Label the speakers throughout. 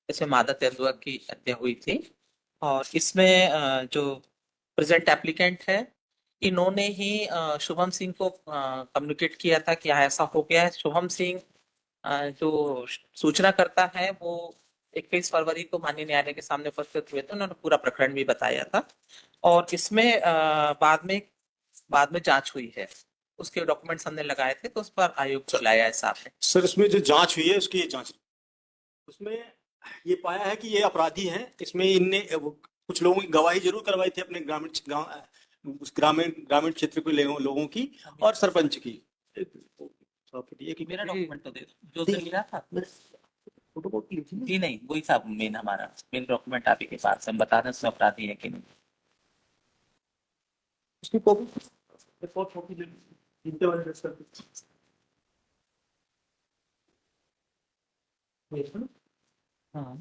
Speaker 1: इसमें मादा तेंदुआ की हत्या हुई थी। और इसमें जो प्रेजेंट एप्लीकेंट है, इन्होंने ही शुभम सिंह को कम्युनिकेट किया था कि हाँ, ऐसा हो गया है। शुभम सिंह जो सूचना करता है, वो 21 फरवरी को माननीय न्यायालय के सामने उपस्थित हुए थे। उन्होंने पूरा प्रकरण भी बताया था। और इसमें बाद में जांच हुई है, उसके डॉक्यूमेंट्स हमने लगाए थे, तो उस पर आयोग को बुलाया है साहब ने।
Speaker 2: सर, इसमें जो जांच हुई है उसकी जांच, उसमें ये पाया है कि ये अपराधी हैं। इसमें इनने कुछ लोगों की गवाही जरूर करवाई थी अपने ग्रामीण गांव, उस ग्रामीण क्षेत्र के लोगों की और सरपंच की।
Speaker 1: मेरा डॉक्यूमेंट तो दे दो, जो उसने लिया था। जी नहीं, वही साहब मेन हमारा मेन डॉक्यूमेंट आप ही के पास है, हम बता दें उसमें अपराधी है कि नहीं।
Speaker 2: उसकी कॉपी रिपोर्ट होगी जिनके बारे में डिस्कस करते हैं।
Speaker 1: हाँ,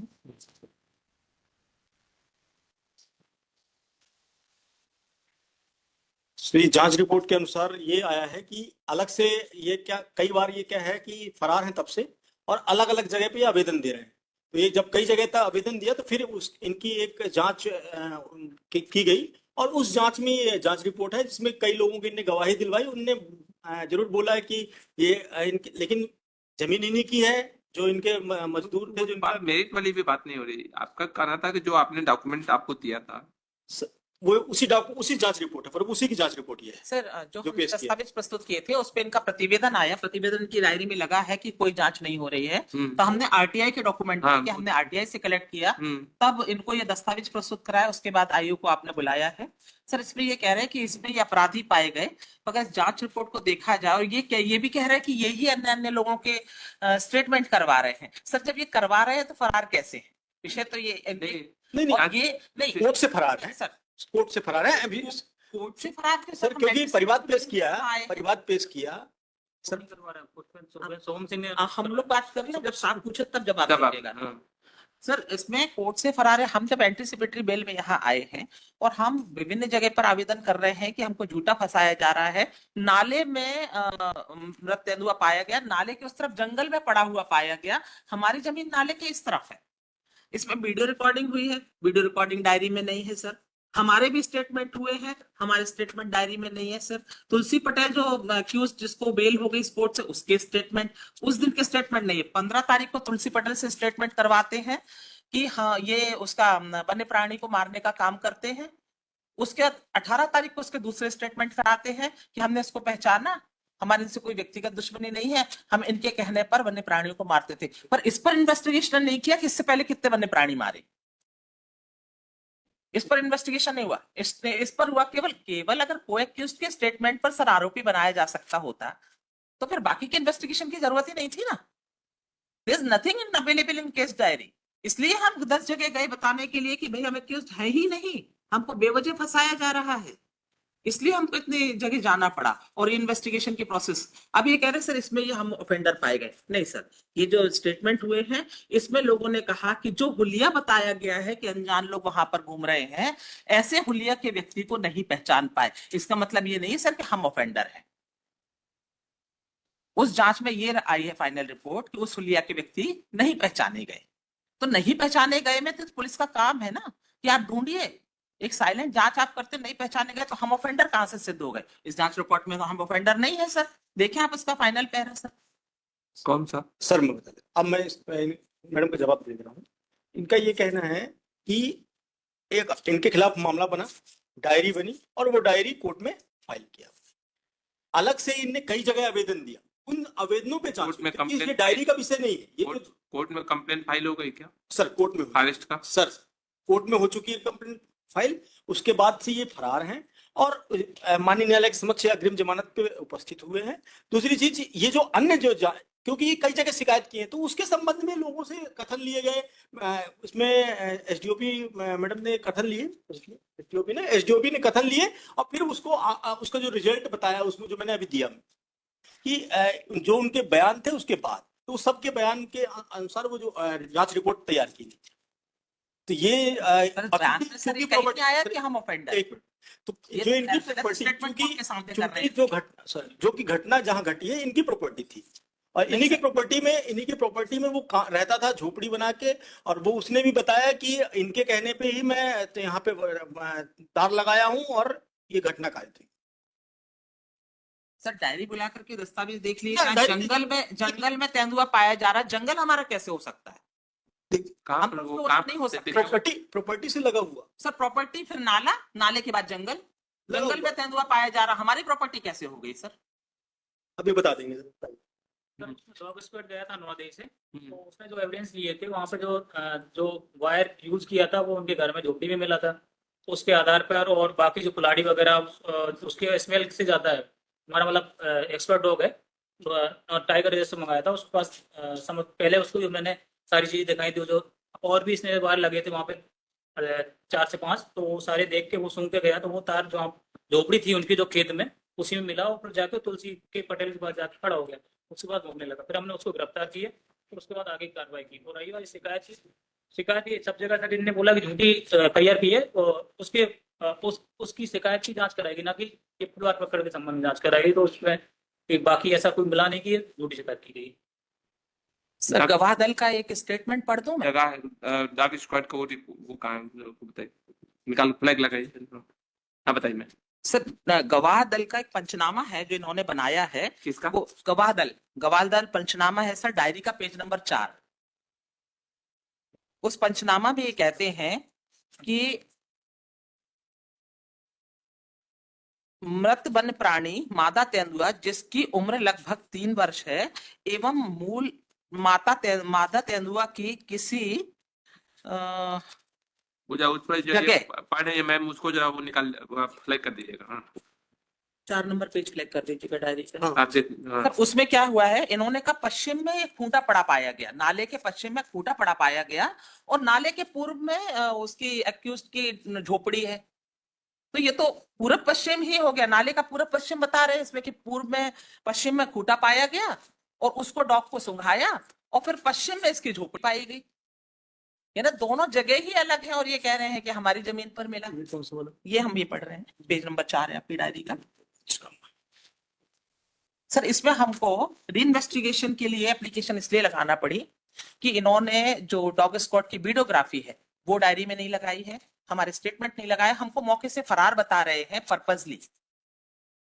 Speaker 2: तो ये जांच रिपोर्ट के अनुसार ये आया है कि अलग से ये क्या, कई बार ये क्या है कि फरार हैं तब से और अलग अलग जगह पे आवेदन दे रहे हैं। तो ये जब कई जगह तक आवेदन दिया तो फिर उस इनकी एक जांच की गई और उस जांच में ये जांच रिपोर्ट है जिसमें कई लोगों की इनने गवाही दिलवाई। उनने जरूर बोला है कि ये लेकिन जमीन इन्हीं की है, जो इनके मजदूर थे, जो इनका
Speaker 3: मेरिट वाली भी बात नहीं हो रही। आपका कहना था कि जो आपने डॉक्यूमेंट आपको दिया था
Speaker 2: वो उसी जांच रिपोर्ट है, पर उसी की जांच रिपोर्ट ये है
Speaker 1: सर जो
Speaker 2: जो
Speaker 1: हमने
Speaker 2: पेश किया।
Speaker 1: दस्तावेज प्रस्तुत किए थे, उस पे इनका प्रतिवेदन आया, प्रतिवेदन की डायरी में लगा है कि कोई जांच नहीं हो रही है। तो हमने आरटीआई के डॉक्यूमेंट
Speaker 3: हाँ,
Speaker 1: लेके हमने आरटीआई से कलेक्ट किया,
Speaker 3: हम्म,
Speaker 1: तब इनको ये दस्तावेज प्रस्तुत कराया, उसके बाद आयोग को आपने बुलाया है। सर इसमें ये कह रहे हैं कि इसमें ये अपराधी पाए गए, मगर जांच रिपोर्ट को देखा जाए, और ये भी कह रहे हैं कि यही अन्य अन्य लोगों के स्टेटमेंट करवा रहे हैं। सर जब ये करवा रहे हैं तो फरार कैसे है? विषय तो ये
Speaker 2: नहीं,
Speaker 1: और ये नहीं,
Speaker 2: कोर्ट से फरार है
Speaker 1: सर,
Speaker 2: कोर्ट से फरार है अभी।
Speaker 1: कोर्ट से फरार थे
Speaker 2: सर,
Speaker 1: हम
Speaker 2: क्योंकि परिवाद पेश किया,
Speaker 1: आए।
Speaker 2: परिवाद पेश किया सर।
Speaker 1: सोम सिंह ने, हम लोग बात कर रहे हैं, जब साहब पूछे तब जवाब
Speaker 3: जब आप
Speaker 1: दीजिएगा। सर इसमें कोर्ट से फरार है। हम जब एंटीसिपेटरी बेल में यहाँ आए हैं और हम विभिन्न जगह पर आवेदन कर रहे हैं कि हमको झूठा फंसाया जा रहा है। नाले में मृत तेंदुआ पाया गया, नाले के उस तरफ जंगल में पड़ा हुआ पाया गया, हमारी जमीन नाले के इस तरफ है। इसमें वीडियो रिकॉर्डिंग हुई है, वीडियो रिकॉर्डिंग डायरी में नहीं है सर। हमारे भी स्टेटमेंट हुए हैं, हमारे स्टेटमेंट डायरी में नहीं है सर। तुलसी पटेल जो अक्यूज जिसको बेल हो गई स्पोर्ट से, उसके स्टेटमेंट, उस दिन के स्टेटमेंट नहीं है। 15 तारीख को तुलसी पटेल से स्टेटमेंट करवाते हैं कि हाँ ये उसका वन्य प्राणी को मारने का काम करते हैं। उसके बाद 18 तारीख को उसके दूसरे स्टेटमेंट कराते हैं कि हमने इसको पहचाना, हमारे इनसे कोई व्यक्तिगत दुश्मनी नहीं है, हम इनके कहने पर वन्य प्राणियों को मारते थे। पर इस पर इन्वेस्टिगेशन नहीं किया कि इससे पहले कितने वन्य प्राणी मारे। इस पर इन्वेस्टिगेशन नहीं हुआ। इस पर हुआ केवल अगर कोई एक्यूज्ड के स्टेटमेंट पर सर आरोपी बनाया जा सकता होता, तो फिर बाकी के इन्वेस्टिगेशन की जरूरत ही नहीं थी ना। There is nothing in available in case diary. इसलिए हम 10 जगह गए बताने के लिए कि भाई हम एक्यूज्ड है ही नहीं, हमको बेवजह फंसाया जा रहा है। इसलिए हमको इतनी जगह जाना पड़ा और इन्वेस्टिगेशन की प्रोसेस। अब ये कह रहे सर इसमें ये हम ऑफेंडर पाए गए। नहीं सर, ये जो स्टेटमेंट हुए हैं इसमें लोगों ने कहा कि जो हुलिया बताया गया है कि अनजान लोग वहां पर घूम रहे हैं, ऐसे हुलिया के व्यक्ति को नहीं पहचान पाए। इसका मतलब ये नहीं सर कि हम ऑफेंडर हैं। उस जांच में ये आई है फाइनल रिपोर्ट कि उस हुलिया के व्यक्ति नहीं पहचाने गए। तो नहीं पहचाने गए में तो पुलिस का काम है ना कि आप ढूंढिए। एक साइलेंट जांच आप करते नहीं पहचाने गए तो हम ऑफेंडर कहां से सिद्ध हो गए? इस जांच रिपोर्ट में तो हम ऑफेंडर नहीं है सर। देखें आप इसका फाइनल पैरा सर।
Speaker 3: कौन सा?
Speaker 2: सर मैं बता दें, अब मैं मैडम का जवाब दे रहा हूँ। इनका ये कहना है कि एक इनके खिलाफ मामला बना, डायरी बनी और वो डायरी कोर्ट में फाइल किया। अलग से इनने कई जगह आवेदन दिया, उन आवेदनों पे जांच
Speaker 3: में कंप्लेंट,
Speaker 2: ये डायरी का विषय नहीं है। ये
Speaker 3: कोर्ट में कंप्लेंट फाइल हो गई क्या?
Speaker 2: सर कोर्ट में
Speaker 3: अरेस्ट का
Speaker 2: सर कोर्ट में हो चुकी है कंप्लेंट फाइल। उसके बाद से ये फरार हैं और माननीय न्यायालय के समक्ष अग्रिम जमानत पे उपस्थित हुए हैं। दूसरी चीज, ये जो अन्य क्योंकि ये कई जगह शिकायत की है तो उसके संबंध में लोगों से कथन लिए गए। उसमें एसडीओपी मैडम ने कथन लिए, एसडीओपी ने कथन लिए और फिर उसको उसका जो रिजल्ट बताया उसमें जो मैंने अभी दिया कि जो उनके बयान थे उसके बाद, तो सबके बयान के अनुसार वो जो जांच रिपोर्ट तैयार की गई। तो ये
Speaker 1: आया कि हम ऑफेंडर,
Speaker 2: तो जो इनकी प्रॉपर्टी, जो घटना जहां घटी है इनकी प्रॉपर्टी थी, और
Speaker 1: नहीं
Speaker 2: इन्हीं की
Speaker 1: सर।
Speaker 2: प्रॉपर्टी में वो रहता था झोपड़ी बना के। और वो उसने भी बताया कि इनके कहने पे ही मैं तो यहाँ पे तार लगाया हूँ और ये घटना घटित थी।
Speaker 1: सर डायरी बुला करके दस्तावेज देख लिए,
Speaker 2: हाँ,
Speaker 1: जहाँ
Speaker 2: डायरी-
Speaker 1: जंगल में तेंदुआ पाया जा रहा है, जंगल हमारा कैसे हो सकता है?
Speaker 3: कहाँ
Speaker 1: हम
Speaker 3: पर
Speaker 1: तो
Speaker 3: वो
Speaker 1: उसको
Speaker 3: कहाँ
Speaker 1: नहीं हो
Speaker 3: पर
Speaker 1: सकता।
Speaker 2: प्रॉपर्टी से लगा हुआ
Speaker 1: सर प्रॉपर्टी, फिर नाला, नाले के बाद जंगल,
Speaker 2: लगा
Speaker 1: जंगल
Speaker 2: हुआ
Speaker 1: में तेंदुआ पाया जा रहा, हमारी प्रॉपर्टी कैसे हो गई सर?
Speaker 2: अभी बता देंगे सर।
Speaker 4: डॉग स्क्वाड गया था नौदेई से, तो उसने जो एविडेंस लिए थे वहां पे जो वायर यूज किया था वो उनके घर में झोपड़ी में मिला था। उसके आधार पर और बाकी जो कुल्हाड़ी वगैरह उसके स्मेल से ज्यादा है। हमारा मतलब एक्सपर्ट डॉग है, तो टाइगर जैसे मंगाया था उसके पास समझ पहले उसको जो मैंने सारी चीजें दिखाई थी जो और भी इसने वायर लगे थे वहां पे 4 से 5, तो वो सारे देख के वो सूंघ के गया, तो वो तार जो झोपड़ी थी उनकी जो खेत में उसी में मिला, ऊपर जाके तुलसी के पटेल के पास जाके खड़ा हो गया। उसके बाद घूमने लगा, फिर हमने उसको गिरफ्तार किए, फिर उसके बाद आगे की कार्रवाई की। और रही वाली शिकायत ये सब जगह से इनने बोला कि झूठी तैयार की है, और उसकी शिकायत की जांच कराएगी, ना कि ये परिवार पकड़ के संबंध में जांच कराएगी। तो उसमें बाकी ऐसा कोई मिला नहीं कि झूठी शिकायत की गई।
Speaker 1: सर गवाह दल का एक स्टेटमेंट पढ़ दूं मैं?
Speaker 3: जगह डॉग स्क्वाड का वो कहाँ है? वो बताइए, निकाल फ्लैग लगाइए। हाँ बताइए। मैं
Speaker 1: सर गवाह दल का एक पंचनामा है जो इन्होंने बनाया है।
Speaker 3: किसका?
Speaker 1: वो गवाह दल पंचनामा है सर, डायरी का पेज नंबर 4। उस पंचनामा में ये कहते हैं कि मृत वन्य प्राणी मादा तेंदुआ जिसकी उम्र लगभग 3 वर्ष है एवं मूल मादा तेंदुआ की किसी
Speaker 3: वो जा उस पर जो
Speaker 1: जगह,
Speaker 3: पढ़ है मैम, उसको जरा वो निकाल फ्लैग कर दीजिएगा। हाँ
Speaker 1: 4 नंबर पेज क्लिक कर दीजिएगा डायरी का।
Speaker 3: आप देख। हाँ
Speaker 1: सर उसमें क्या हुआ है, इन्होंने कहा पश्चिम में एक खूंटा पड़ा पाया गया, नाले के पश्चिम में खूंटा पड़ा पाया गया, और नाले के पूर्व में उसकी एक्यूज की झोपड़ी है। तो ये तो पूरब पश्चिम ही हो गया, नाले का पूरब पश्चिम बता रहे हैं इसमें कि पूर्व में पश्चिम में खूंटा पाया गया और उसको डॉग को सुंघाया और फिर पश्चिम में इसकी झोपड़ी पाई गई। ये ना दोनों जगह ही अलग है और ये कह रहे हैं कि हमारी जमीन पर मिला। ये हम ये पढ़ रहे हैं, पेज नंबर 4 है आपकी डायरी का। सर इसमें हमको री इन्वेस्टिगेशन के लिए एप्लीकेशन इसलिए लगाना पड़ी कि इन्होंने जो डॉग स्क्वाड की वीडियोग्राफी है वो डायरी में नहीं लगाई है, हमारे स्टेटमेंट नहीं लगाया, हमको मौके से फरार बता रहे हैं पर्पसली,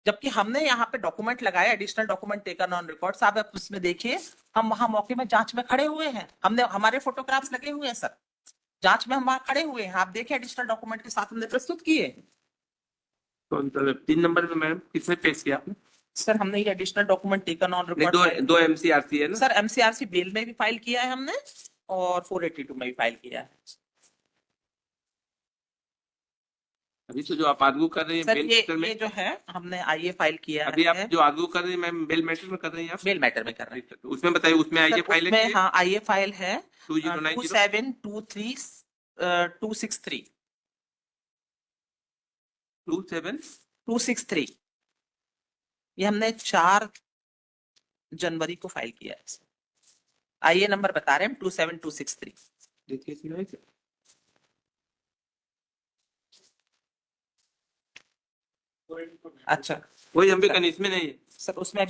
Speaker 1: जबकि हमने यहाँ पे डॉक्यूमेंट लगाया, additional document taken on record. साहब आप उसमें देखिए, हम वहां मौके में जांच में खड़े हुए हैं, हमने हमारे फोटोग्राफ्स लगे हुए हैं सर, जांच में हम वहां खड़े हुए हैं, आप देखिए एडिशनल डॉक्यूमेंट के साथ हमने प्रस्तुत किए।
Speaker 3: तो 3 नंबर में मैम किसने पेश किया आपने?
Speaker 1: सर हमने ये एडिशनल डॉक्यूमेंट टेकन ऑन
Speaker 3: नहीं,
Speaker 1: रिकॉर्ड
Speaker 3: दो एमसीआरसी है ना
Speaker 1: सर, एमसीआरसी बेल में भी फाइल किया है हमने और 482 में भी फाइल किया है।
Speaker 3: अभी तो जो आप आर्गू कर रही हैं
Speaker 1: सर
Speaker 3: बेल मैटर में,
Speaker 1: ये जो है हमने आईए फाइल किया
Speaker 3: अभी आप
Speaker 1: है।
Speaker 3: जो आर्गू कर रही हैं मैम बेल मैटर में कर रही हैं आप?
Speaker 1: बेल मैटर में कर रहे हैं
Speaker 3: तो उसमें बताइए, उसमें
Speaker 1: सर,
Speaker 3: आइए फाइल
Speaker 1: उसमें
Speaker 3: है
Speaker 1: हाँ आईए फाइल है
Speaker 3: 2090
Speaker 1: 2723 263 263। ये हमने 4 जनवरी को फाइल किया है। आईए नंबर बता रहे हैं 27263।
Speaker 3: देखिए इसमें।
Speaker 1: अच्छा
Speaker 3: वही हम भी इसमें नहीं है
Speaker 1: सर, उसमें